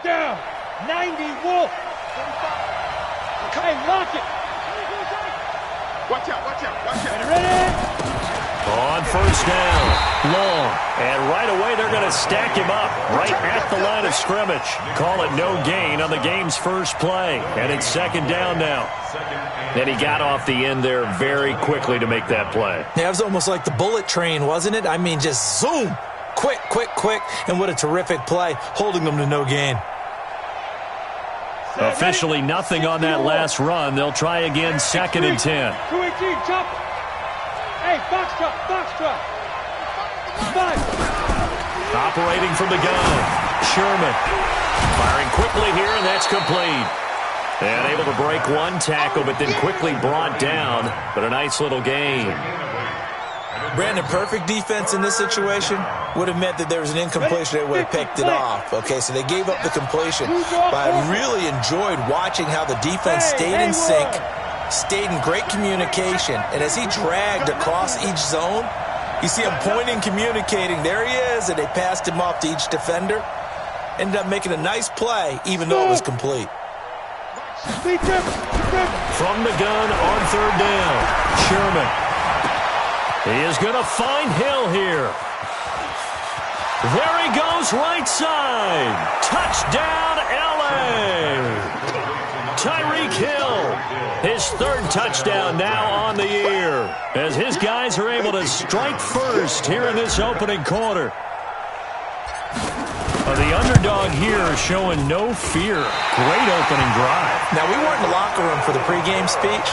Down. 90 Wolf. Hey, lock it. Watch out, watch out, watch out. Ready? On first down, long, and right away they're going to stack him up right at the line of scrimmage. Call it no gain on the game's first play, and it's second down now. And he got off the end there very quickly to make that play. Yeah, it was almost like the bullet train, wasn't it? I mean, just zoom, quick, quick, quick, and what a terrific play, holding them to no gain. Officially nothing on that last run. They'll try again, 2nd and 10. 218, chop. Hey, box truck, box truck. 5. Operating from the gun, Sherman. Firing quickly here, and that's complete. And able to break one tackle, but then quickly brought down. But a nice little gain. Brandon, perfect defense in this situation would have meant that there was an incompletion. They would have picked it off. Okay, so they gave up the completion. But I really enjoyed watching how the defense stayed in sync, stayed in great communication. And as he dragged across each zone, you see him pointing, communicating. There he is, and they passed him off to each defender. Ended up making a nice play, even though it was complete. From the gun on third down, Sherman. He is going to find Hill here. There he goes, right side. Touchdown, L.A. Tyreek Hill, his 3rd touchdown now on the year, as his guys are able to strike first here in this opening quarter. The underdog here showing no fear. Great opening drive. Now, we weren't in the locker room for the pregame speech,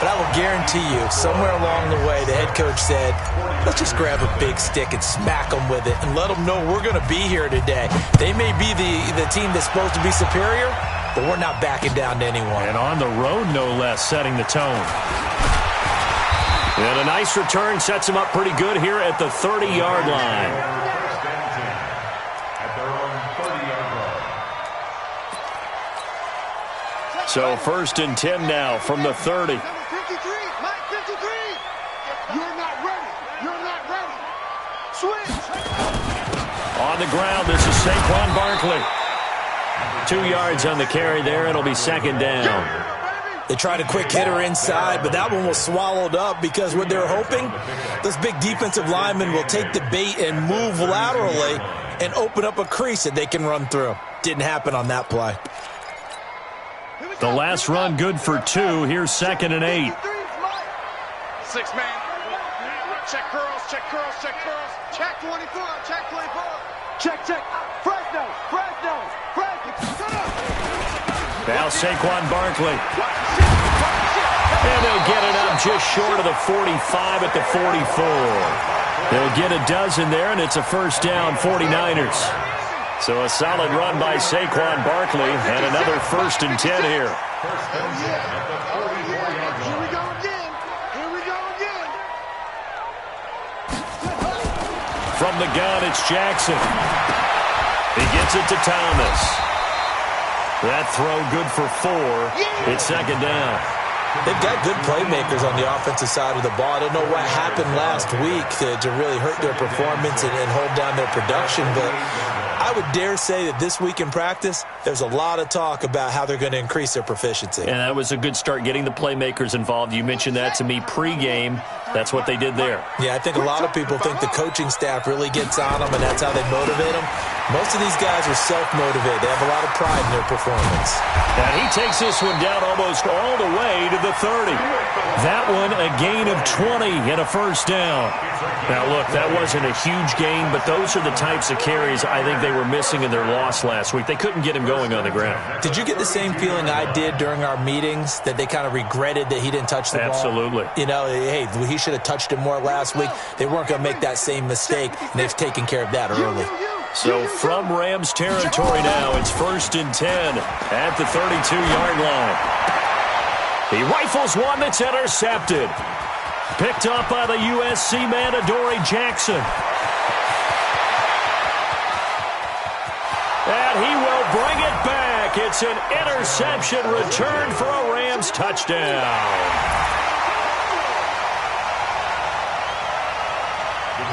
but I will guarantee you, somewhere along the way, the head coach said, let's just grab a big stick and smack them with it and let them know we're going to be here today. They may be the team that's supposed to be superior, but we're not backing down to anyone. And on the road, no less, setting the tone. And a nice return sets him up pretty good here at the 30-yard line. So 1st and 10 now from the 30. 53, Mike 53. You're not ready. You're not ready. Switch. On the ground, this is Saquon Barkley. 2 yards on the carry there. It'll be 2nd down. They tried a quick hitter inside, but that one was swallowed up because what they're hoping, those big defensive linemen will take the bait and move laterally and open up a crease that they can run through. Didn't happen on that play. The last run good for 2. Here's 2nd and 8. 6-man. Check curls, check curls, check curls. Check 24, check 24. Check, check. Fresno, Fresno, Fresno. Now Saquon Barkley. And they'll get it up just short of the 45 at the 44. They'll get a dozen there, and it's a first down, 49ers. So a solid run by Saquon Barkley, and another 1st and 10 here. Here we go again. Here we go again. From the gun, it's Jackson. He gets it to Thomas. That throw good for 4. It's 2nd down. They've got good playmakers on the offensive side of the ball. I don't know what happened last week to really hurt their performance and hold down their production, but I would dare say that this week in practice, there's a lot of talk about how they're going to increase their proficiency. And that was a good start, getting the playmakers involved. You mentioned that to me pregame. That's what they did there. Yeah, I think a lot of people think the coaching staff really gets on them, and that's how they motivate them. Most of these guys are self-motivated. They have a lot of pride in their performance. And he takes this one down almost all the way to the 30. That one a gain of 20 and a first down. Now, look, that wasn't a huge gain, but those are the types of carries I think they were missing in their loss last week. They couldn't get him going on the ground. Did you get the same feeling I did during our meetings, that they kind of regretted that he didn't touch the ball? Absolutely. You know, hey, he should have touched it more last week. They weren't going to make that same mistake, and they've taken care of that early. So from Rams territory now, it's 1st and 10 at the 32-yard line. He rifles one that's intercepted. Picked up by the USC man, Adoree Jackson. And he will bring it back. It's an interception return for a Rams touchdown.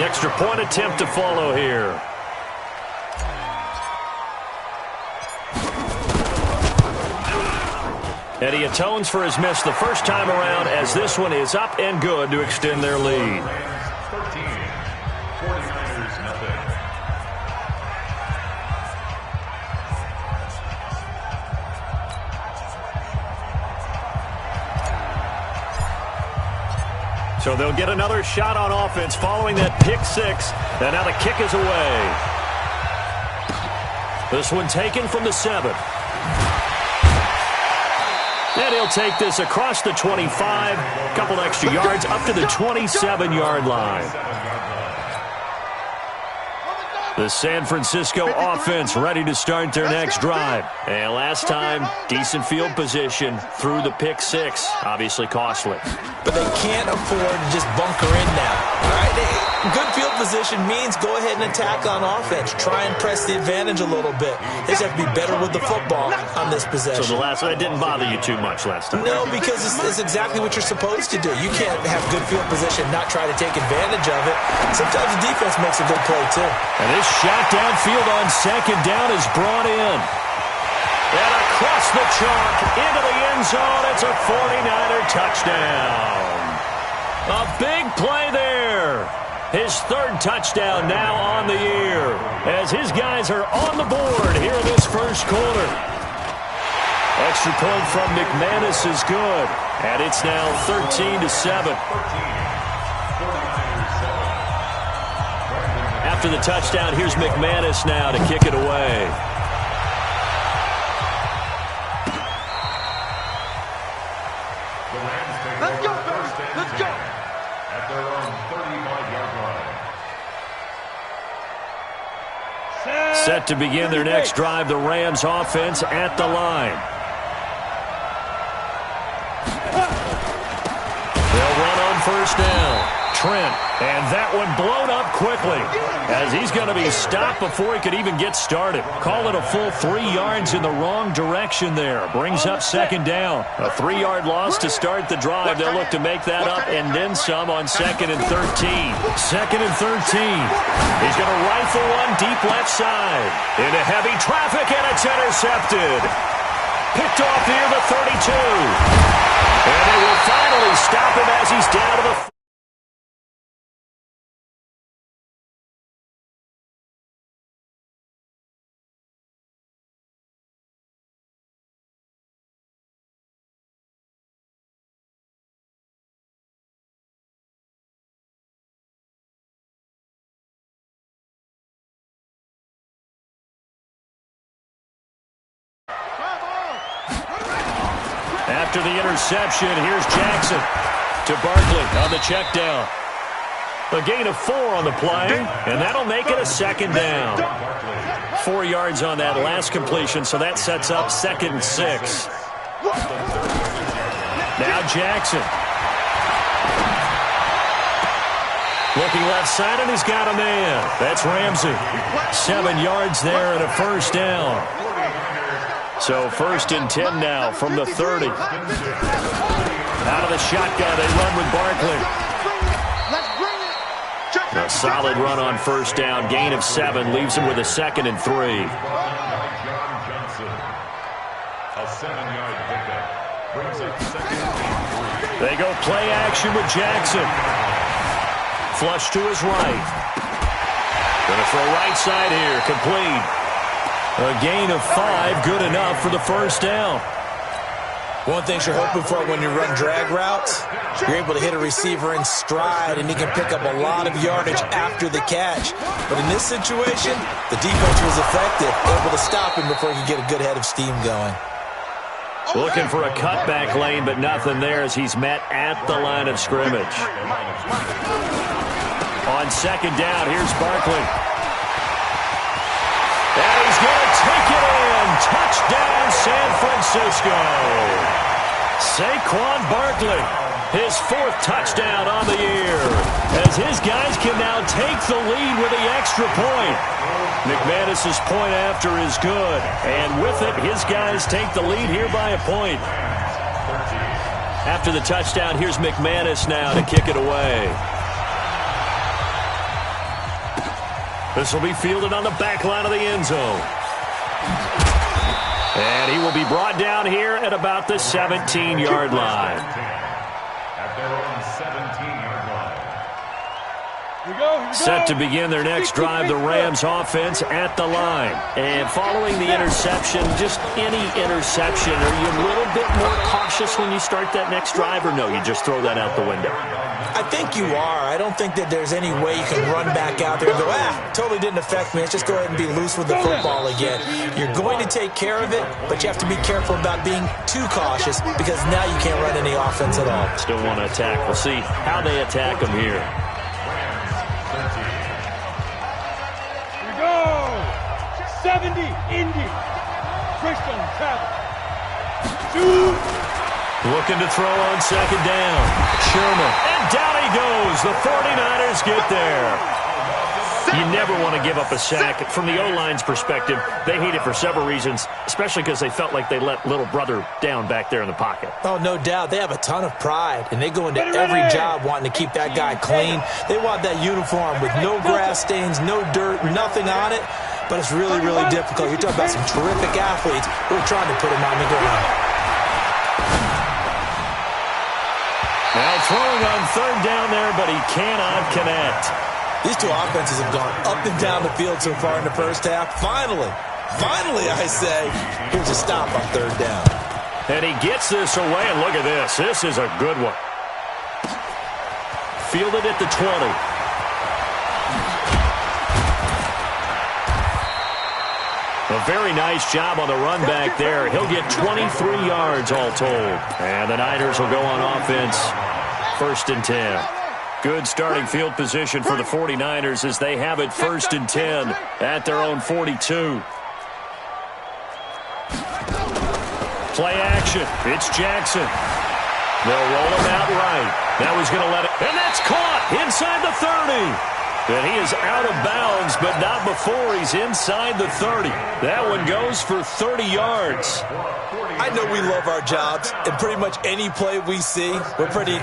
Extra point attempt to follow here. And he atones for his miss the first time around as this one is up and good to extend their lead. 13, 49ers nothing. So they'll get another shot on offense following that pick six. And now the kick is away. This one taken from the 7. And he'll take this across the 25. Couple extra yards up to the 27-yard line. The San Francisco offense ready to start their next drive. And last time, decent field position through the pick six. Obviously costly. But they can't afford to just bunker in now. All right? Good field position means go ahead and attack on offense. Try and press the advantage a little bit. They just have to be better with the football on this possession. So the last one, it didn't bother you too much last time? No, because it's exactly what you're supposed to do. You can't have good field position and not try to take advantage of it. Sometimes the defense makes a good play, too. And this shot downfield on second down is brought in. And across the chalk into the end zone. It's a 49er touchdown. A big play there. His third touchdown now on the year as his guys are on the board here in this first quarter. Extra point from McManus is good. And it's now 13-7. After the touchdown, here's McManus now to kick it away. Let's go, baby. Let's go. At their own 35-yard line. Set to begin their next drive, the Rams offense at the line. They'll run on first down. Trent, and that one blown up quickly as he's going to be stopped before he could even get started. Call it a full 3 yards in the wrong direction there. Brings up second down. A 3-yard loss to start the drive. They'll look to make that up and then some on 2nd and 13. 2nd and 13. He's going to rifle one deep left side. Into heavy traffic, and it's intercepted. Picked off near the 32. And they will finally stop him as he's down to the After the interception, here's Jackson to Barkley on the check down. A gain of 4 on the play, and that'll make it a second down. 4 yards on that last completion, so that sets up 2nd and 6. Now Jackson. Looking left side, and he's got a man. That's Ramsey. 7 yards there and a first down. So 1st and 10 now from the 30. Out of the shotgun, they run with Barkley. A solid run on first down. Gain of 7 leaves him with a 2nd and 3. A 7-yard pickup. Brings up 2nd and 3. They go play action with Jackson. Flush to his right. Going to throw right side here. Complete. A gain of 5, good enough for the first down. One thing you're hoping for when you run drag routes, you're able to hit a receiver in stride, and he can pick up a lot of yardage after the catch. But in this situation, the defense was effective, able to stop him before he could get a good head of steam going. Looking for a cutback lane, but nothing there as he's met at the line of scrimmage. On second down, here's Barkley. And he's going to take it in. Touchdown, San Francisco. Saquon Barkley, his 4th touchdown on the year, as his guys can now take the lead with the extra point. McManus's point after is good, and with it, his guys take the lead here by a point. After the touchdown, here's McManus now to kick it away. This will be fielded on the back line of the end zone. And he will be brought down here at about the 17-yard line. At their own 17-yard line. Here we go. Set to begin their next drive, the Rams offense at the line. And following the interception, just any interception, are you a little bit more cautious when you start that next drive, or no, you just throw that out the window? I think you are. I don't think that there's any way you can run back out there and go, totally didn't affect me. Let's just go ahead and be loose with the football again. You're going to take care of it, but you have to be careful about being too cautious because now you can't run any offense at all. Still want to attack. We'll see how they attack them here. Here we go. 70, Indy. Christian Travis. Shoot. Looking to throw on second down. Sherman. And down he goes. The 49ers get there. You never want to give up a sack. From the O-line's perspective, they hate it for several reasons, especially because they felt like they let little brother down back there in the pocket. Oh, no doubt. They have a ton of pride, and they go into every job wanting to keep that guy clean. They want that uniform with no grass stains, no dirt, nothing on it. But it's really, really difficult. You're talking about some terrific athletes who are trying to put him on the ground. Now throwing on third down there, but he cannot connect. These two offenses have gone up and down the field so far in the first half. Finally, I say, here's a stop on third down. And he gets this away, and look at this. This is a good one. Fielded at the 20. A very nice job on the run back there. He'll get 23 yards all told. And the Niners will go on offense. 1st and 10. Good starting field position for the 49ers as they have it 1st and 10 at their own 42. Play action. It's Jackson. They'll roll him out right. Now he's going to let it. And that's caught inside the 30. And he is out of bounds, but not before he's inside the 30. That one goes for 30 yards. I know we love our jobs, and pretty much any play we see, we're pretty,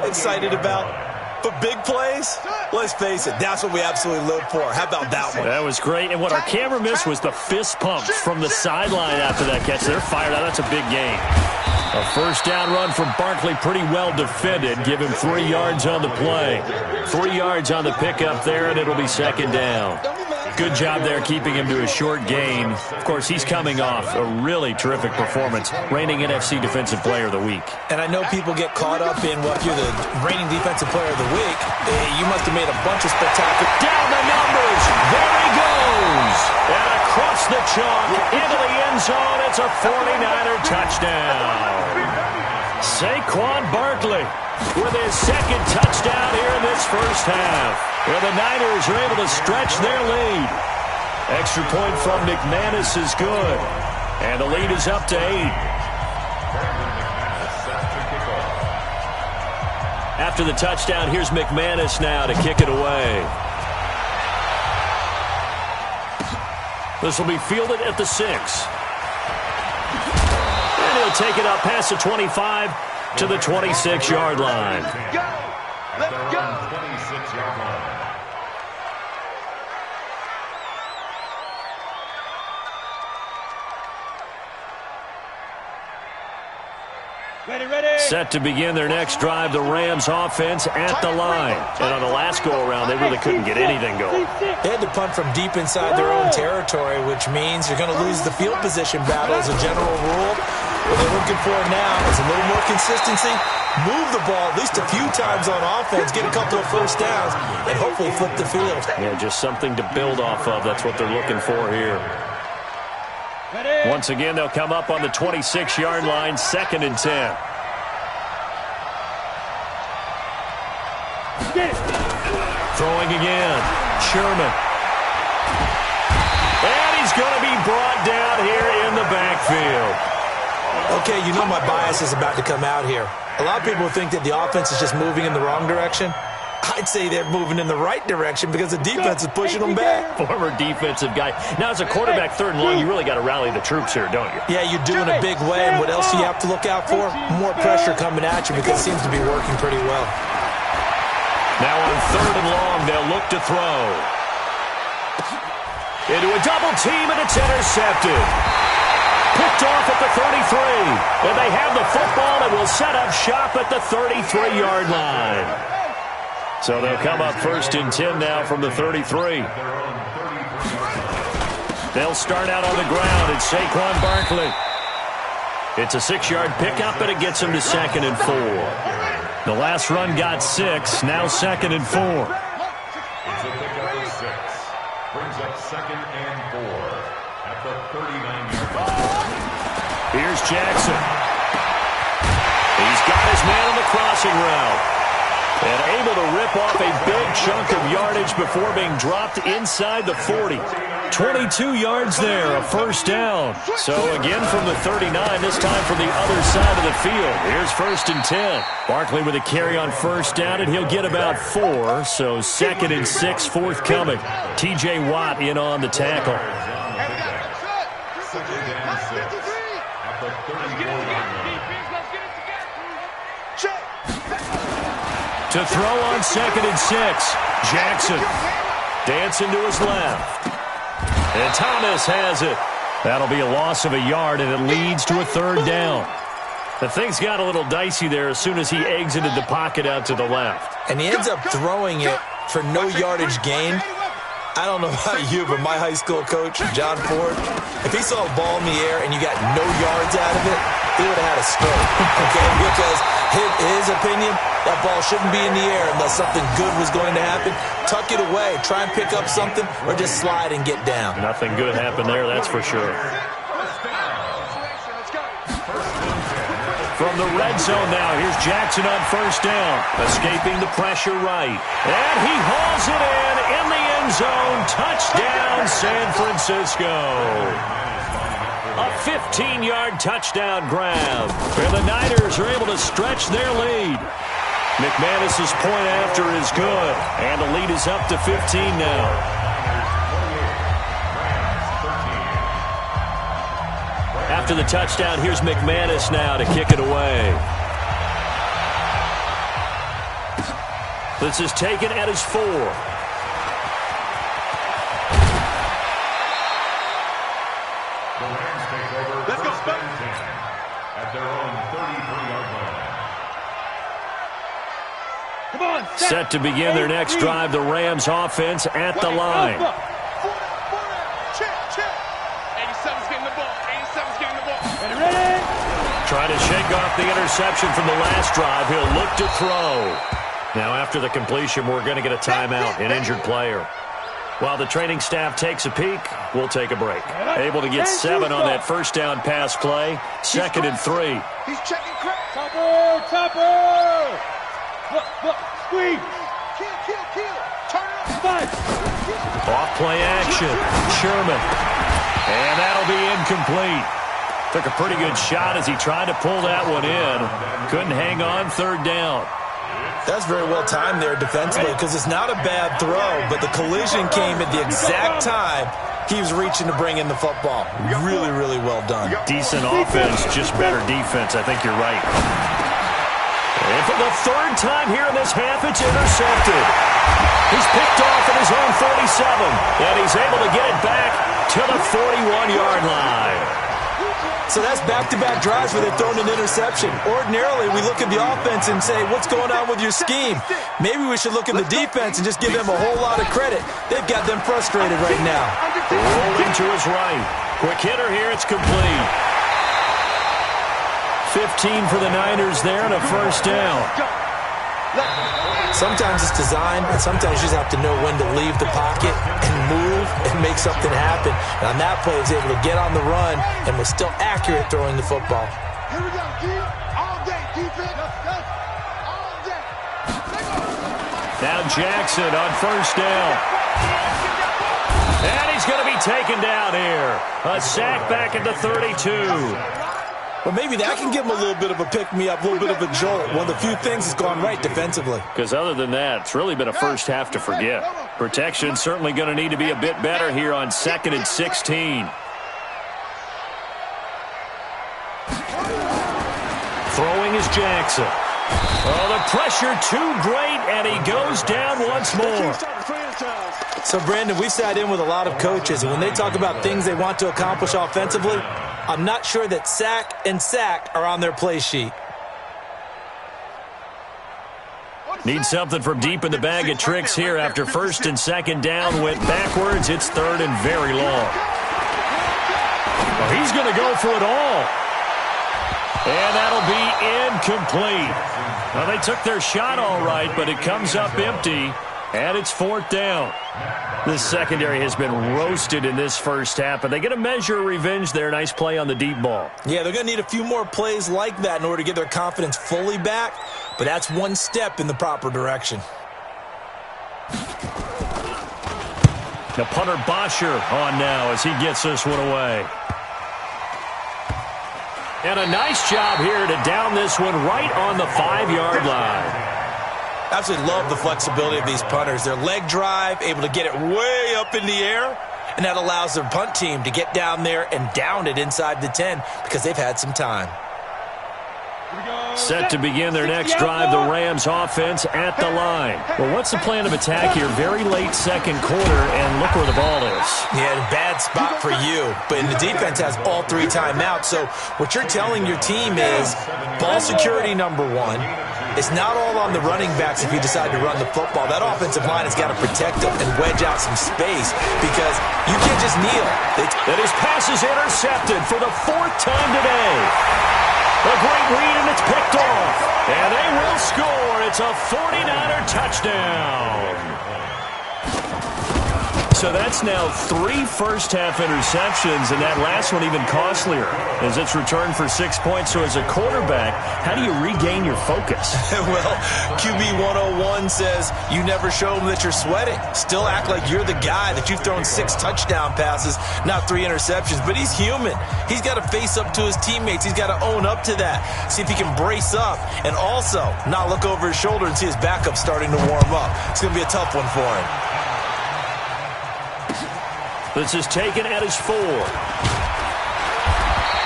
excited about. But big plays, let's face it, that's what we absolutely live for. How about that one? That was great. And what our camera missed was the fist pumps from the sideline after that catch. They're fired out. That's a big gain. A first down run from Barkley, pretty well defended. Give him 3 yards on the play. 3 yards on the pickup there, and it'll be second down. Good job there keeping him to a short gain. Of course, he's coming off a really terrific performance, reigning NFC Defensive Player of the Week. And I know people get caught up in, well, if you're the reigning Defensive Player of the Week, you must have made a bunch of spectacular... Down the numbers! There he goes! And across the chalk, into the end zone, it's a 49er touchdown. Saquon Barkley with his second touchdown here in this first half. Where the Niners are able to stretch their lead. Extra point from McManus is good. And the lead is up to 8. After the touchdown, here's McManus now to kick it away. This will be fielded at the 6. And he'll take it up past the 25 to the 26-yard line. At their own 26-yard line. Ready. Set to begin their next drive, the Rams offense at the line. And on the last go-around, they really couldn't get anything going. They had to punt from deep inside their own territory, which means you're going to lose the field position battle as a general rule. What they're looking for now is a little more consistency, move the ball at least a few times on offense, get a couple of first downs, and hopefully flip the field. Yeah, just something to build off of. That's what they're looking for here. Once again, they'll come up on the 26-yard line, 2nd and 10. Throwing again. Sherman. And he's going to be brought down here in the backfield. Okay, you know my bias is about to come out here. A lot of people think that the offense is just moving in the wrong direction. I'd say they're moving in the right direction because the defense is pushing them back. Former defensive guy. Now, as a quarterback, 3rd and long, you really got to rally the troops here, don't you? Yeah, you're doing a big way, and what else do you have to look out for? More pressure coming at you because it seems to be working pretty well. Now on 3rd and long, they'll look to throw. Into a double team, and it's intercepted. picked off at the 33. And they have the football and will set up shop at the 33-yard line. So they'll come up 1st and 10 now from the 33. They'll start out on the ground. It's Saquon Barkley. It's a 6-yard pickup, and it gets him to 2nd and 4. The last run got 6. Now 2nd and 4. It's a pickup of 6. Brings up 2nd and 4 at the 39-yard line. Here's Jackson. He's got his man on the crossing route. And able to rip off a big chunk of yardage before being dropped inside the 40. 22 yards there, a 1st down. So again from the 39, this time from the other side of the field. Here's 1st and 10. Barkley with a carry on 1st down, and he'll get about 4. So 2nd and 6 forthcoming. T.J. Watt in on the tackle. 2nd and 6 at the 34-yard line. To throw on 2nd and 6. Jackson dancing to his left. And Thomas has it. That'll be a loss of a yard, and it leads to a 3rd down. The things got a little dicey there as soon as he exited the pocket out to the left. And he ends up throwing it for no yardage gain. I don't know about you, but my high school coach, John Ford, if he saw a ball in the air and you got no yards out of it, he would have had a stroke, okay? Because his opinion, that ball shouldn't be in the air unless something good was going to happen. Tuck it away, try and pick up something, or just slide and get down. Nothing good happened there, that's for sure. From the red zone now, here's Jackson on 1st down, escaping the pressure right. And he hauls it in the end zone. Touchdown, San Francisco. A 15-yard touchdown grab. And the Niners are able to stretch their lead. McManus's point after is good. And the lead is up to 15 now. After the touchdown, here's McManus now to kick it away. This is taken at his 4. Let's go, Spud. At their own 33-yard line. Come on, Set to begin their next drive, the Rams offense at the line. Trying to shake off the interception from the last drive. He'll look to throw. Now after the completion, we're going to get a timeout, an injured player. While the training staff takes a peek, we'll take a break. Able to get 7 on that 1st down pass play. 2nd and 3. He's checking crack. Topper! Look, squeeze! Kill! Turn it up! Spike! Off play action. Sherman. And that'll be incomplete. Took a pretty good shot as he tried to pull that one in. Couldn't hang on 3rd down. That's very well timed there defensively because it's not a bad throw, but the collision came at the exact time he was reaching to bring in the football. Really, really well done. Decent offense, just better defense. I think you're right. And for the 3rd time here in this half, it's intercepted. He's picked off at his own 47, and he's able to get it back to the 41-yard line. So that's back-to-back drives where they've thrown an interception. Ordinarily, we look at the offense and say, what's going on with your scheme? Maybe we should look at the defense and just give them a whole lot of credit. They've got them frustrated right now. Rolling to his right. Quick hitter here, it's complete. 15 for the Niners there and a 1st down. Sometimes it's designed, and sometimes you just have to know when to leave the pocket and move and make something happen. And on that play, he was able to get on the run and was still accurate throwing the football. Here we go, D. All day, defense. All day. Now Jackson on 1st down. And he's going to be taken down here. A sack back at the 32. But maybe that can give him a little bit of a pick-me-up, a little bit of a jolt. One of the few things that's gone right defensively. Because other than that, it's really been a first half to forget. Protection certainly going to need to be a bit better here on 2nd and 16. Throwing is Jackson. Oh, the pressure too great, and he goes down once more. So, Brandon, we've sat in with a lot of coaches, and when they talk about things they want to accomplish offensively, I'm not sure that sack and sack are on their play sheet. Need something from deep in the bag of tricks here after first and second down went backwards. It's third and very long. Well, he's going to go for it all. And that'll be incomplete. Well, they took their shot all right, but it comes up empty, and it's fourth down. This secondary has been roasted in this first half, but they get a measure of revenge there. Nice play on the deep ball. Yeah, they're going to need a few more plays like that in order to get their confidence fully back, but that's one step in the proper direction. The punter Bosher on now as he gets this one away. And a nice job here to down this one right on the 5-yard line. Absolutely love the flexibility of these punters. Their leg drive, able to get it way up in the air, and that allows their punt team to get down there and down it inside the 10 because they've had some time. Set to begin their next drive, the Rams offense at the line. Well, what's the plan of attack here? Very late second quarter, and look where the ball is. Yeah, bad spot for you, but the defense has all 3 timeouts, so what you're telling your team is ball security number 1. It's not all on the running backs if you decide to run the football. That offensive line has got to protect them and wedge out some space because you can't just kneel. And his pass is intercepted for the 4th time today. A great read, and it's picked off. And they will score. It's a 49er touchdown. So that's now 3 first-half interceptions, and that last one even costlier as it's returned for 6 points. So as a quarterback, how do you regain your focus? Well, QB 101 says you never show them that you're sweating. Still act like you're the guy, that you've thrown 6 touchdown passes, not 3 interceptions. But he's human. He's got to face up to his teammates. He's got to own up to that. See if he can brace up and also not look over his shoulder and see his backup starting to warm up. It's going to be a tough one for him. This is taken at his 4.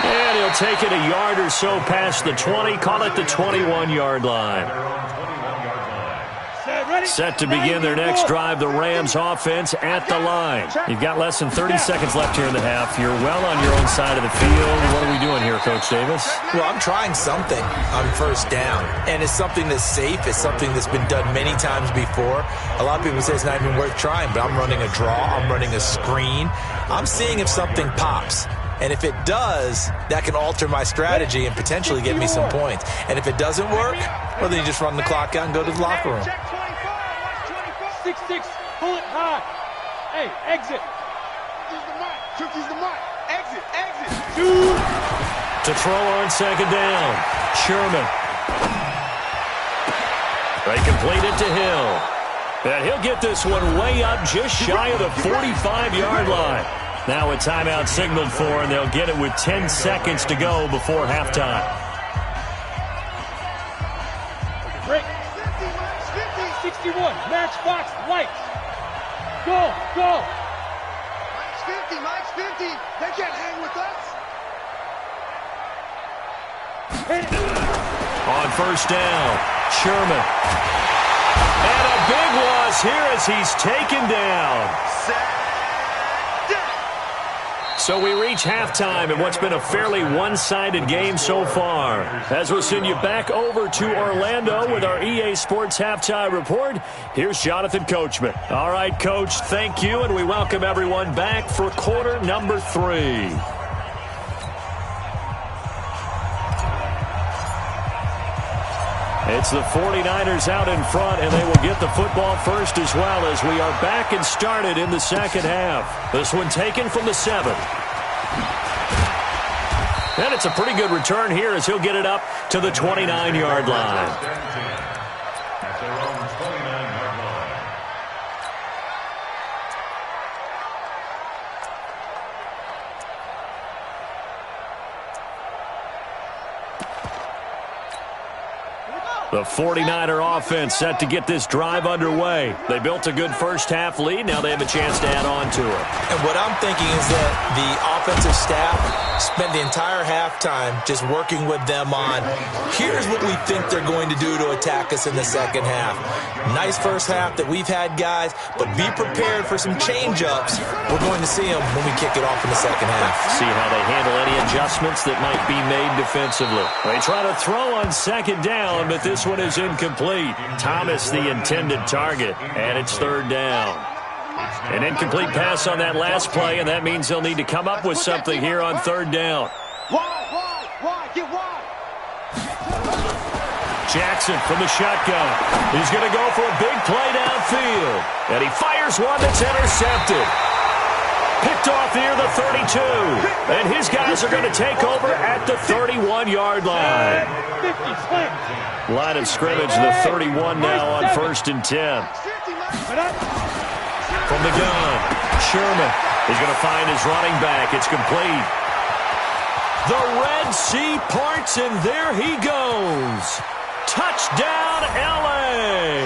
And he'll take it a yard or so past the 20. Call it the 21-yard line. Set to begin their next drive, the Rams offense at the line. You've got less than 30 seconds left here in the half. You're well on your own side of the field. What are we doing here, Coach Davis? Well, I'm trying something on first down, and it's something that's safe. It's something that's been done many times before. A lot of people say it's not even worth trying, but I'm running a draw. I'm running a screen. I'm seeing if something pops. And if it does, that can alter my strategy and potentially get me some points. And if it doesn't work, well, then you just run the clock out and go to the locker room. 6-6, pull it high. Hey, exit. Cookie's the mark. Exit. To throw on second down, Sherman. They complete it to Hill. And he'll get this one way up just shy of the 45-yard line. Now a timeout signaled for, and they'll get it with 10 seconds to go before halftime. Break. 61, match box, lights. Go. Mike's 50. They can't hang with us. Hit it. On first down, Sherman. And a big loss here as he's taken down. So we reach halftime in what's been a fairly one-sided game so far. As we'll send you back over to Orlando with our EA Sports Halftime Report, here's Jonathan Coachman. All right, Coach, thank you, and we welcome everyone back for quarter number 3. It's the 49ers out in front, and they will get the football first as well as we are back and started in the second half. This one taken from the 7. And it's a pretty good return here as he'll get it up to the 29-yard line. The 49er offense set to get this drive underway. They built a good first-half lead. Now they have a chance to add on to it. And what I'm thinking is that the offensive staff Spent the entire halftime just working with them on, here's what we think they're going to do to attack us in the second half. Nice first half that we've had, guys, but be prepared for some change-ups. We're going to see them when we kick it off in the second half. See how they handle any adjustments that might be made defensively. They try to throw on second down, but this one is incomplete. Thomas, the intended target, and it's third down. An incomplete pass on that last play, and that means they'll need to come up with something here on third down. Wide, get wide. Jackson from the shotgun. He's going to go for a big play downfield. And he fires one that's intercepted. Picked off near the 32. And his guys are going to take over at the 31-yard line. Line of scrimmage, the 31 now on 1st and 10. From the gun, Sherman is going to find his running back. It's complete. The Red Sea parts, and there he goes. Touchdown, L.A.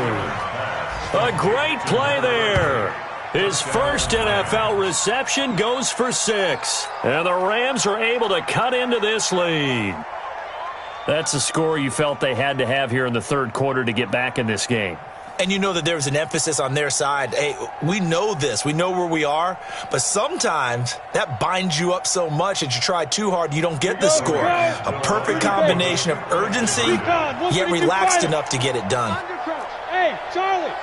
A great play there. His first NFL reception goes for 6. And the Rams are able to cut into this lead. That's a score you felt they had to have here in the third quarter to get back in this game. And you know that there was an emphasis on their side. Hey, we know this. We know where we are. But sometimes that binds you up so much that you try too hard, you don't get the score. A perfect combination of urgency, yet relaxed enough to get it done. Hey, Charlie.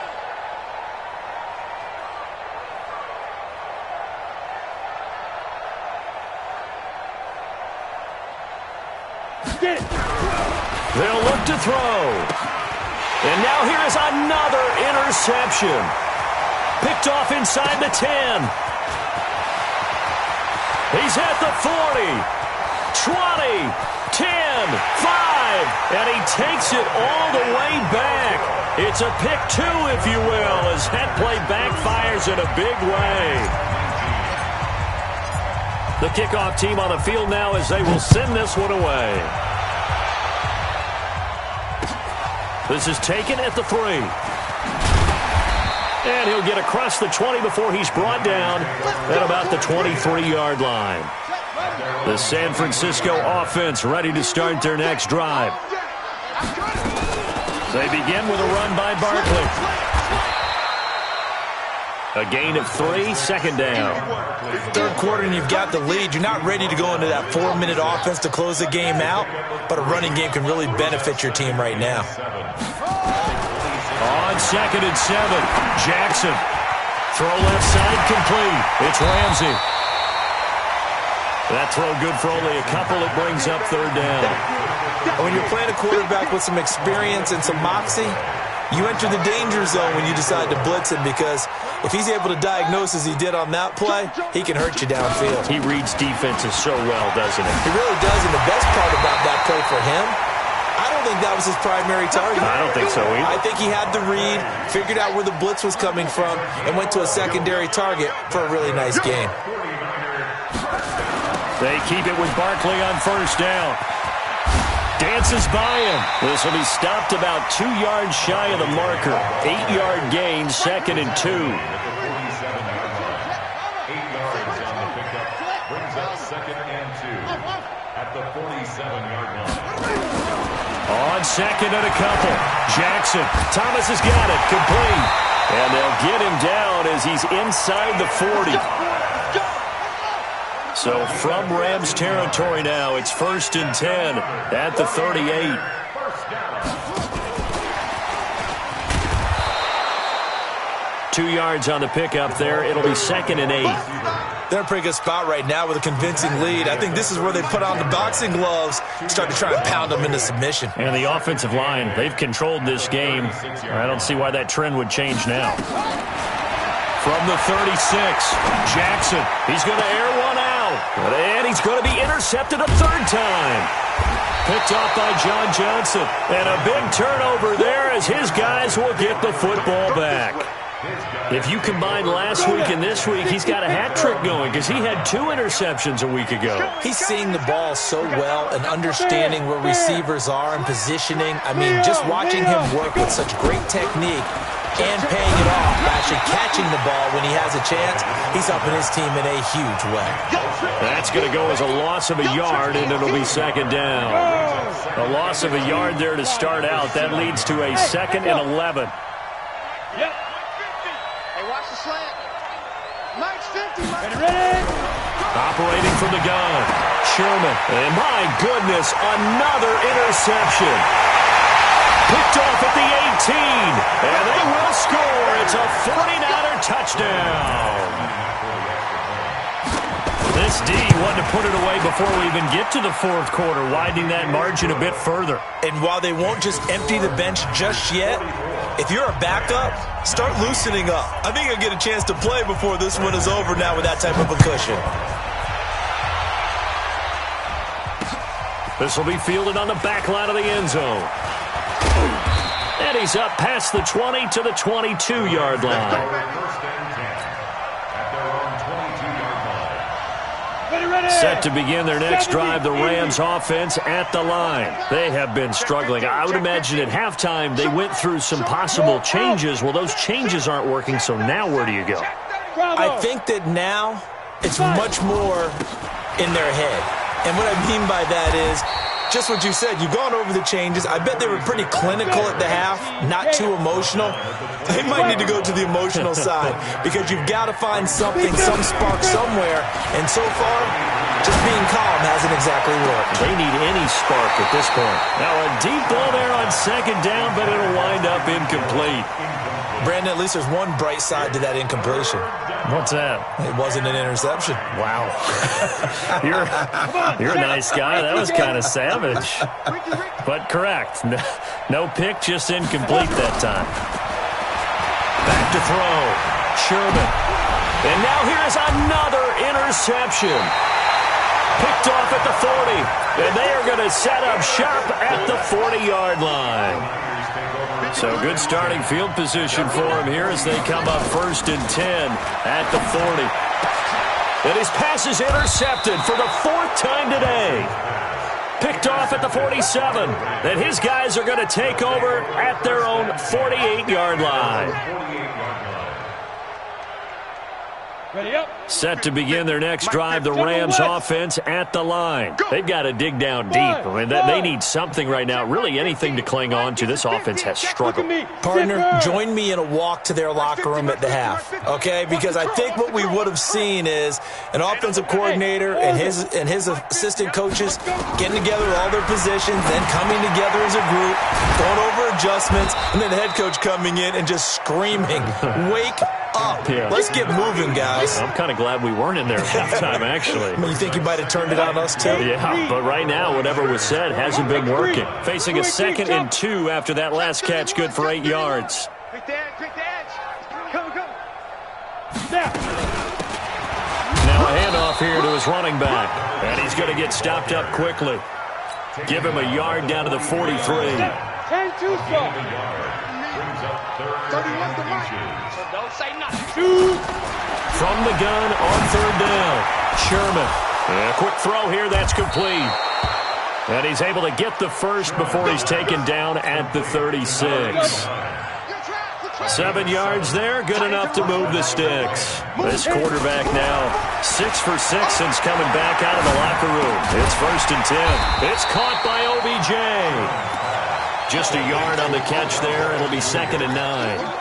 Get it. They'll look to throw. And now here is another interception. Picked off inside the 10. He's at the 40, 20, 10, 5, and he takes it all the way back. It's a pick 2, if you will, as that play backfires in a big way. The kickoff team on the field now as they will send this one away. This is taken at the 3. And he'll get across the 20 before he's brought down at about the 23-yard line. The San Francisco offense ready to start their next drive. They begin with a run by Barkley. A gain of 3, second down. Third quarter and you've got the lead. You're not ready to go into that 4-minute offense to close the game out, but a running game can really benefit your team right now. On 2nd and 7, Jackson. Throw left side complete. It's Ramsey. That throw good for only a couple. It brings up third down. When you're playing a quarterback with some experience and some moxie, you enter the danger zone when you decide to blitz him, because if he's able to diagnose as he did on that play, he can hurt you downfield. He reads defenses so well, doesn't he? He really does, and the best part about that play for him, I don't think that was his primary target. I don't think so either. I think he had the read, figured out where the blitz was coming from, and went to a secondary target for a really nice game. They keep it with Barkley on first down. Dances by him. This will be stopped about 2 yards shy of the marker. 8-yard gain, 2nd and 2. 8 yards on the pickup. Brings up 2nd and 2 at the 47-yard line. On 2nd and a couple. Jackson. Thomas has got it. Complete. And they'll get him down as he's inside the 40. So from Rams territory now, it's 1st and 10 at the 38. 2 yards on the pickup there. It'll be 2nd and 8. They're in a pretty good spot right now with a convincing lead. I think this is where they put on the boxing gloves, start to try and pound them into submission. And the offensive line, they've controlled this game. I don't see why that trend would change now. From the 36, Jackson. He's going to air one out. And he's going to be intercepted a third time. Picked off by John Johnson. And a big turnover there as his guys will get the football back. If you combine last week and this week, he's got a hat trick going because he had 2 interceptions a week ago. He's seeing the ball so well and understanding where receivers are and positioning. I mean, just watching him work with such great technique, and paying it off, actually catching the ball when he has a chance. He's helping his team in a huge way. That's going to go as a loss of a yard, and it'll be second down. A loss of a yard there to start out. That leads to a 2nd and 11. Hey, watch the slant. Mike's 50. Ready? Operating from the gun, Sherman. And my goodness, another interception. Picked off at the 18, and they will score. It's a 49er touchdown. This D wanted to put it away before we even get to the fourth quarter, widening that margin a bit further. And while they won't just empty the bench just yet, if you're a backup, start loosening up. I think you'll get a chance to play before this one is over now with that type of a cushion. This will be fielded on the back line of the end zone. And he's up past the 20 to the 22-yard line. First and 10 at their own 22-yard line. Ready? Set to begin their next drive, the Rams offense at the line. They have been struggling. I would imagine at halftime they went through some possible changes. Well, those changes aren't working, so now where do you go? I think that now it's much more in their head. And what I mean by that is just what you said. You've gone over the changes. I bet they were pretty clinical at the half, not too emotional. They might need to go to the emotional side because you've got to find something, some spark somewhere. And so far, just being calm hasn't exactly worked. They need any spark at this point. Now a deep ball there on second down, but it'll wind up incomplete. Brandon, at least there's one bright side to that incompletion. What's that? It wasn't an interception. Wow. You're a nice guy. That was kind of savage. But correct. No pick, just incomplete that time. Back to throw. Sherman. And now here's another interception. Picked off at the 40. And they are going to set up shop at the 40-yard line. So good starting field position for him here as they come up 1st and 10 at the 40. And his pass is intercepted for the 4th time today. Picked off at the 47. And his guys are going to take over at their own 48-yard line. Ready up. Set to begin their next drive, the Rams offense at the line. They've got to dig down deep. I mean, they need something right now, really anything to cling on to. This offense has struggled. Partner, join me in a walk to their locker room at the half, okay? Because I think what we would have seen is an offensive coordinator and his assistant coaches getting together all their positions, then coming together as a group, going over adjustments, and then the head coach coming in and just screaming, wake up. Yeah. Let's get moving, guys. I'm kind of glad we weren't in there at halftime, actually. You think you might have turned it on us, too? Yeah, but right now, whatever was said hasn't been working. Facing a 2nd and 2 after that last catch, good for 8 yards. Quick the edge. Come. Now a handoff here to his running back. And he's going to get stopped up quickly. Give him a yard down to the 43. 10-2 stop. 31's the mark. Don't say nothing. From the gun on 3rd down. Sherman. A quick throw here. That's complete. And he's able to get the first before he's taken down at the 36. 7 yards there. Good enough to move the sticks. This quarterback now 6 for 6 since coming back out of the locker room. It's 1st and 10. It's caught by OBJ. Just a yard on the catch there. It'll be 2nd and 9.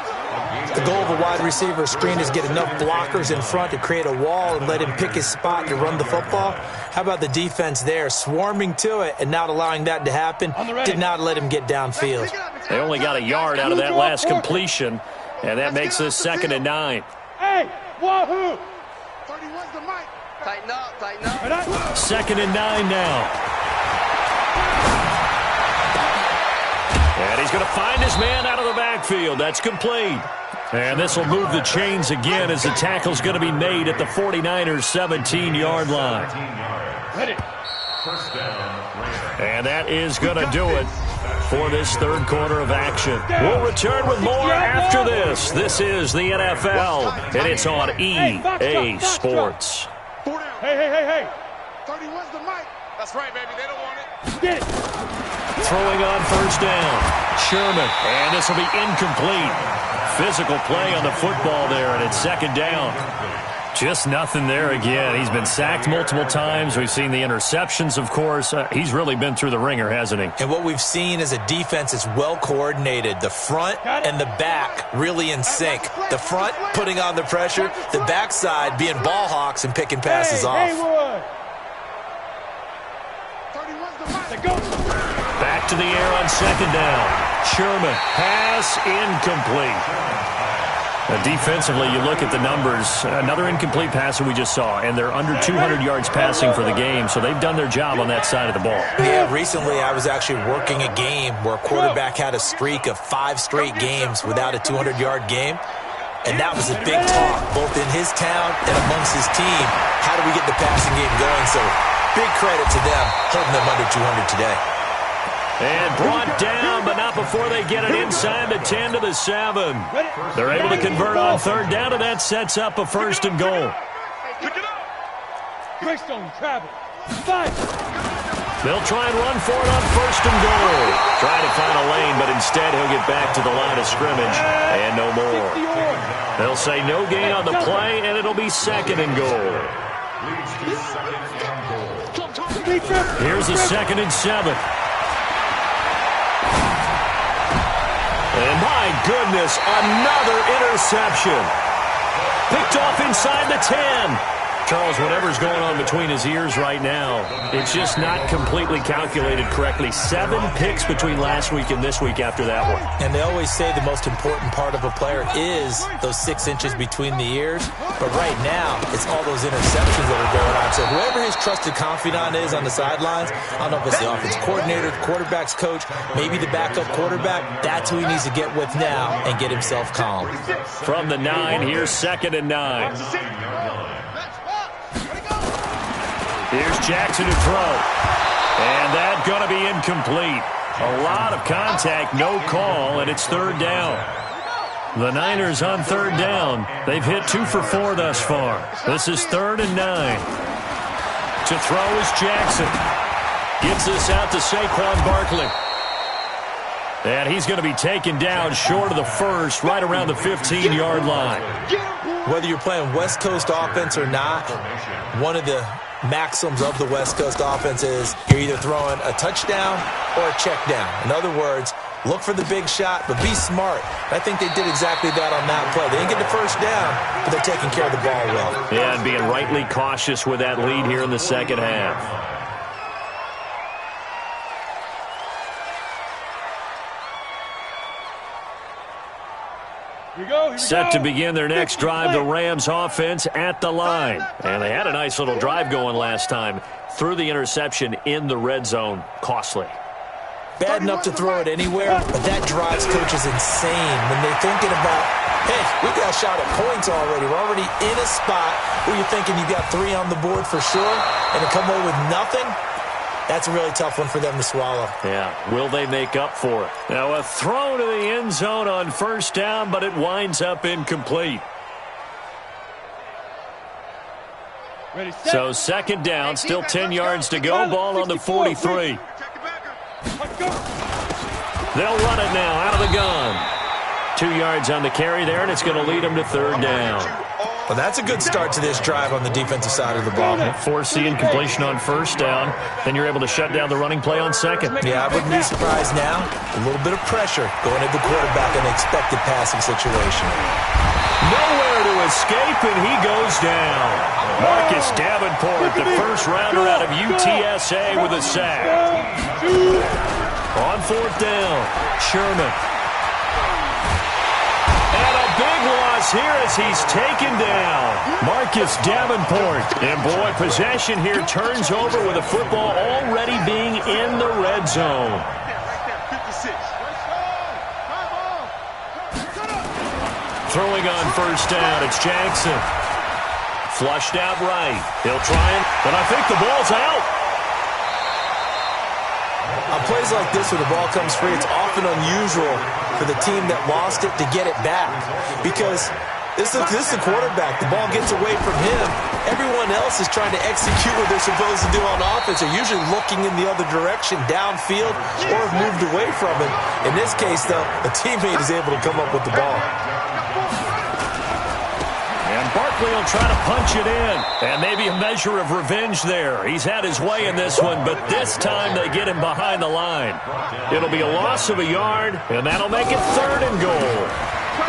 The goal of a wide receiver screen is get enough blockers in front to create a wall and let him pick his spot to run the football. How about the defense there, swarming to it and not allowing that to happen? Did not let him get downfield. They only got a yard out of that last completion, and that makes this 2nd and 9. Hey, wahoo! 31's the mic. Tighten up. 2nd and 9 now. And he's going to find his man out of the backfield. That's complete. And this will move the chains again as the tackle's going to be made at the 49ers' 17-yard line. Ready. And that is going to do it for this 3rd quarter of action. We'll return with more after this. This is the NFL, and it's on EA Sports. Hey. 31's the mic. That's right, baby. They don't want it. Get it. Throwing on 1st down. Sherman, and this will be incomplete. Physical play on the football there, and it's second down. Just nothing there again. He's been sacked multiple times. We've seen the interceptions, of course. He's really been through the ringer, hasn't he? And what we've seen is a defense that's well coordinated. The front and the back really in sync. The front putting on the pressure, the backside being ball hawks and picking passes off. Back to the air on second down. Sherman, pass incomplete. Defensively, you look at the numbers. Another incomplete pass that we just saw, and they're under 200 yards passing for the game, so they've done their job on that side of the ball. Yeah, recently I was actually working a game where a quarterback had a streak of 5 straight games without a 200-yard game, and that was a big talk, both in his town and amongst his team. How do we get the passing game going? So big credit to them, holding them under 200 today. And brought down, but not before they get it inside the 10 to the 7. They're able to convert on third down, and that sets up a first and goal. Greystone, travel. Fight. They'll try and run for it on first and goal. Trying to find a lane, but instead he'll get back to the line of scrimmage, and no more. They'll say no gain on the play, and it'll be second and goal. Here's a 2nd and 7. And my goodness, another interception. Picked off inside the 10. Charles, whatever's going on between his ears right now, it's just not completely calculated correctly. 7 picks between last week and this week after that one. And they always say the most important part of a player is those 6 inches between the ears. But right now, it's all those interceptions that are going on. So whoever his trusted confidant is on the sidelines, I don't know if it's the offense coordinator, the quarterback's coach, maybe the backup quarterback, that's who he needs to get with now and get himself calm. From the 9, here's 2nd and 9. Here's Jackson to throw. And that's going to be incomplete. A lot of contact, no call, and it's third down. The Niners on third down. They've hit 2 for 4 thus far. This is 3rd and 9. To throw is Jackson. Gets this out to Saquon Barkley. And he's going to be taken down short of the first, right around the 15-yard line. Whether you're playing West Coast offense or not, one of the maxims of the West Coast offense is you're either throwing a touchdown or a check down. In other words, look for the big shot, but be smart. I think they did exactly that on that play. They didn't get the first down, but they're taking care of the ball well. Yeah, and being rightly cautious with that lead here in the second half. Set to begin their next drive, the Rams offense at the line. And they had a nice little drive going last time. Threw the interception in the red zone. Costly. Bad enough to throw it anywhere, but that drives coaches insane when they're thinking about, hey, we got a shot at points already. We're already in a spot where you're thinking you got 3 on the board for sure, and to come away with nothing, that's a really tough one for them to swallow. Yeah, will they make up for it? Now a throw to the end zone on first down, but it winds up incomplete. So second down, still 10 yards to go. Ball on the 43. They'll run it now out of the gun. 2 yards on the carry there, and it's going to lead them to third down. Well, that's a good start to this drive on the defensive side of the ball. Force the incompletion on first down. Then you're able to shut down the running play on second. Yeah, I wouldn't be surprised now. A little bit of pressure going at the quarterback in an expected passing situation. Nowhere to escape, and he goes down. Marcus Davenport, the first rounder out of UTSA with a sack. On fourth down, Sherman. And a big loss here as he's taken down. Marcus Davenport. And boy, possession here turns over with the football already being in the red zone. Throwing on first down, it's Jackson. Flushed out right. He'll try it, but I think the ball's out. On plays like this where the ball comes free, it's often unusual for the team that lost it to get it back. Because This is the quarterback. The ball gets away from him. Everyone else is trying to execute what they're supposed to do on offense. They're usually looking in the other direction, downfield, or have moved away from it. In this case, though, a teammate is able to come up with the ball. And Barkley will try to punch it in. And maybe a measure of revenge there. He's had his way in this one, but this time they get him behind the line. It'll be a loss of a yard, and that'll make it 3rd and goal.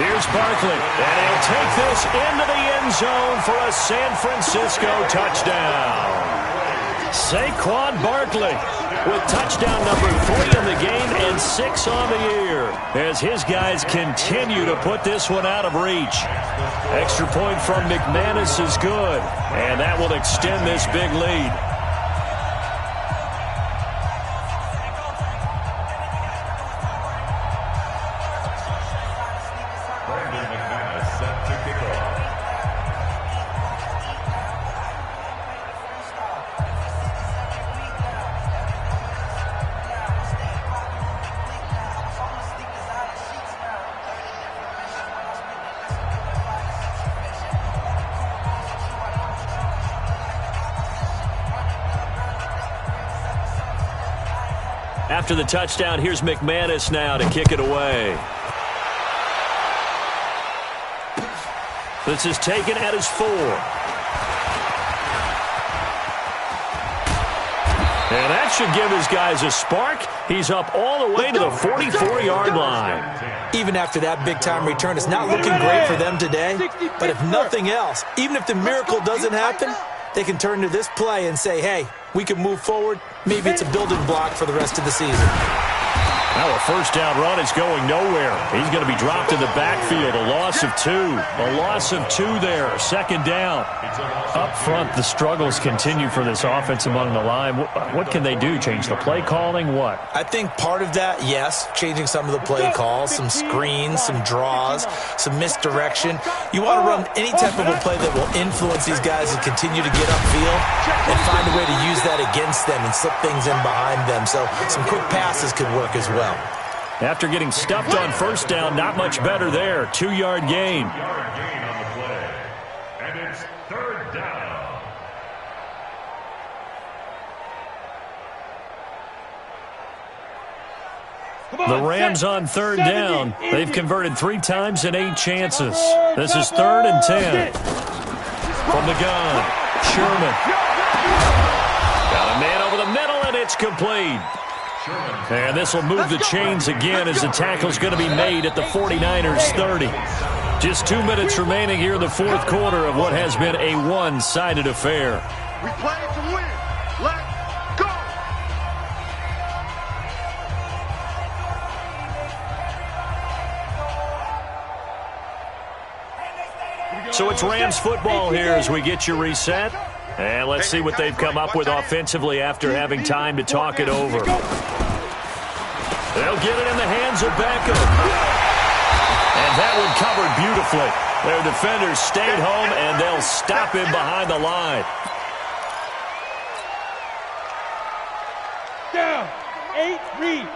Here's Barkley, and he'll take this into the end zone for a San Francisco touchdown. Saquon Barkley with touchdown number 3 in the game and 6 on the year as his guys continue to put this one out of reach. Extra point from McManus is good, and that will extend this big lead. After the touchdown, here's McManus now to kick it away. This is taken at his 4. And that should give his guys a spark. He's up all the way to the 44-yard line. Even after that big-time return, it's not looking great for them today. But if nothing else, even if the miracle doesn't happen, they can turn to this play and say, hey, we can move forward. Maybe it's a building block for the rest of the season. Now a first down run is going nowhere. He's going to be dropped in the backfield. A loss of 2. A loss of 2 there. 2nd down. Up front, the struggles continue for this offense among the line. What can they do? Change the play calling? What? I think part of that, yes, changing some of the play calls, some screens, some draws, some misdirection. You want to run any type of a play that will influence these guys and continue to get upfield and find a way to use that against them and slip things in behind them. So some quick passes could work as well. After getting stuffed on first down, not much better there. 2-yard gain. 2-yard gain on the play. And it's 3rd down. The Rams on 3rd down. They've converted 3 times in 8 chances. This is 3rd and 10. From the gun, Sherman. Got a man over the middle, and it's complete. And this will move the chains again as the tackle's going to be made at the 49ers 30. Just 2 minutes remaining here in the 4th quarter of what has been a one-sided affair. We play to win. Let's go. So it's Rams football here as we get you reset. And let's see what they've come up with offensively after having time to talk it over. They'll get it in the hands of Beckham. And that one covered beautifully. Their defenders stayed home, and they'll stop him behind the line. Down. 8, read.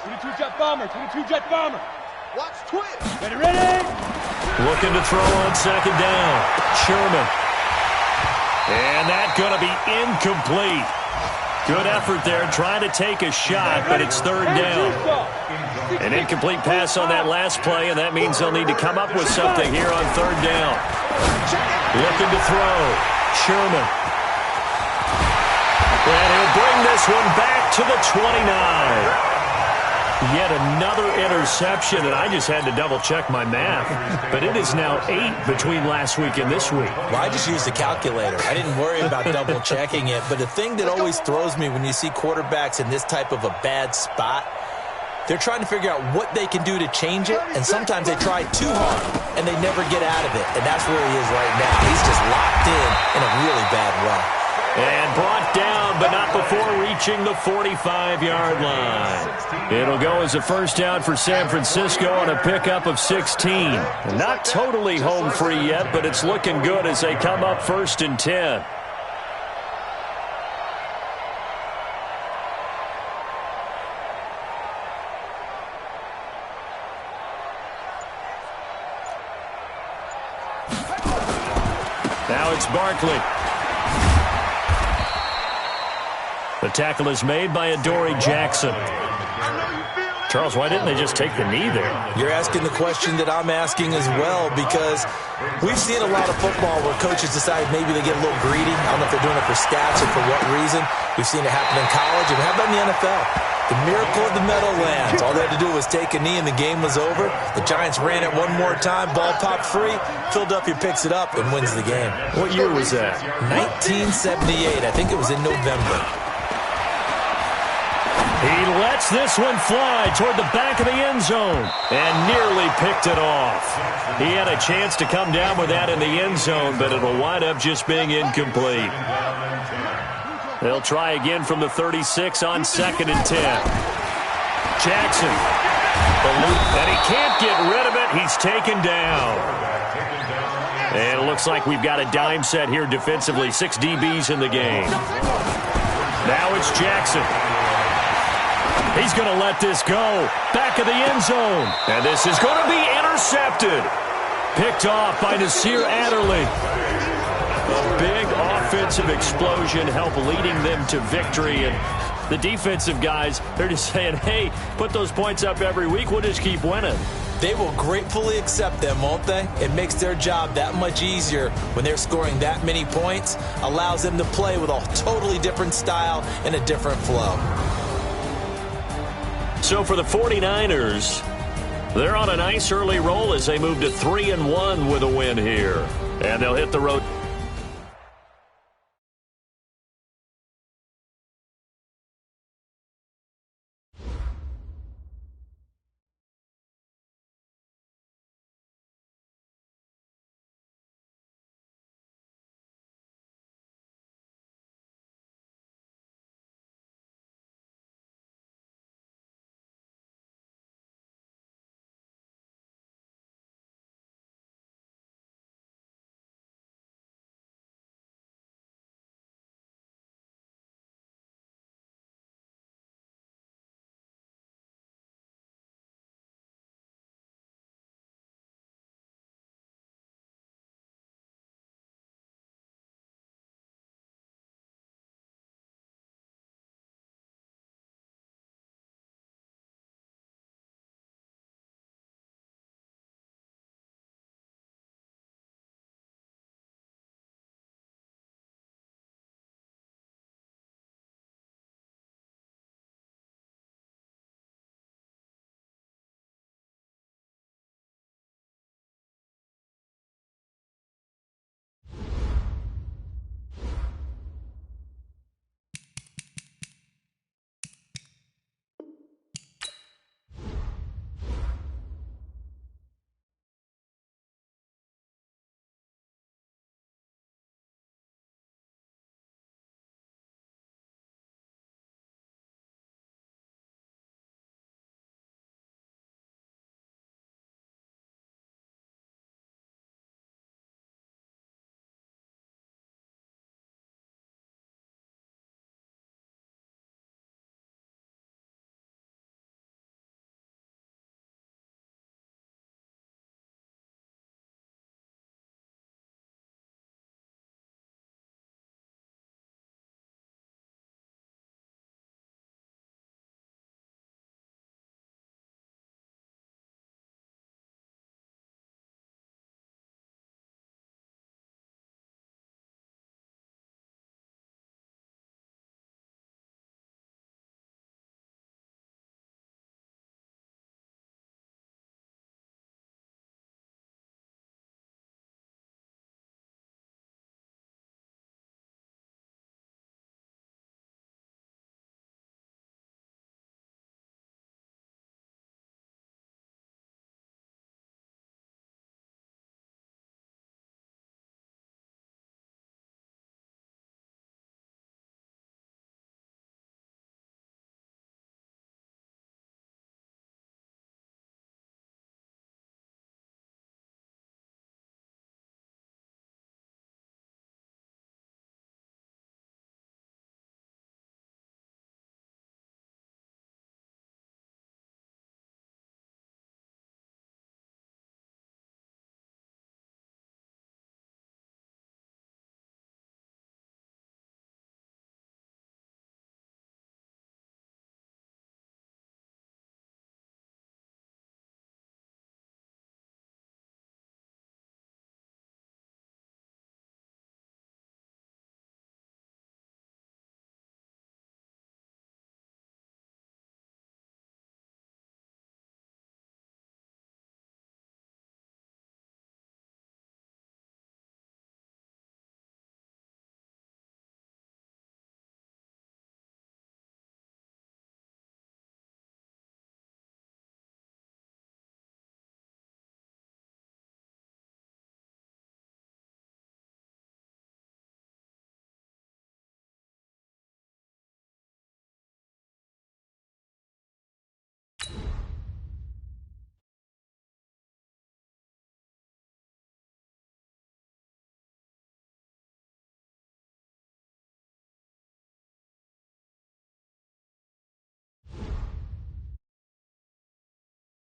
22-jet bomber, 22-jet bomber. Watch twist. Ready? Looking to throw on 2nd down. Sherman. And that's going to be incomplete. Good effort there trying to take a shot, but it's 3rd down. An incomplete pass on that last play, and that means they'll need to come up with something here on 3rd down. Looking to throw. Sherman. And he'll bring this one back to the 29. Yet another interception, and I just had to double-check my math. But it is now 8 between last week and this week. Well, I just used a calculator. I didn't worry about double-checking it. But the thing that always throws me when you see quarterbacks in this type of a bad spot, they're trying to figure out what they can do to change it, and sometimes they try too hard, and they never get out of it. And that's where he is right now. He's just locked in a really bad way. And brought down, but not before reaching the 45-yard line. It'll go as a first down for San Francisco on a pickup of 16. Not totally home free yet, but it's looking good as they come up 1st and 10. Now it's Barkley. The tackle is made by Adoree Jackson. Charles, why didn't they just take the knee there? You're asking the question that I'm asking as well, because we've seen a lot of football where coaches decide maybe they get a little greedy. I don't know if they're doing it for stats or for what reason. We've seen it happen in college, and how about in the NFL? The miracle of the Meadowlands. All they had to do was take a knee, and the game was over. The Giants ran it one more time. Ball popped free. Philadelphia picks it up and wins the game. What year was that? 1978. I think it was in November. He lets this one fly toward the back of the end zone and nearly picked it off. He had a chance to come down with that in the end zone, but it'll wind up just being incomplete. They'll try again from the 36 on 2nd and 10. Jackson. And he can't get rid of it. He's taken down. And it looks like we've got a dime set here defensively. 6 DBs in the game. Now it's Jackson. He's going to let this go. Back of the end zone. And this is going to be intercepted. Picked off by Nasir Adderley. A big offensive explosion helped leading them to victory. And the defensive guys, they're just saying, hey, put those points up every week. We'll just keep winning. They will gratefully accept them, won't they? It makes their job that much easier when they're scoring that many points. Allows them to play with a totally different style and a different flow. So for the 49ers, they're on a nice early roll as they move to 3-1 with a win here. And they'll hit the road.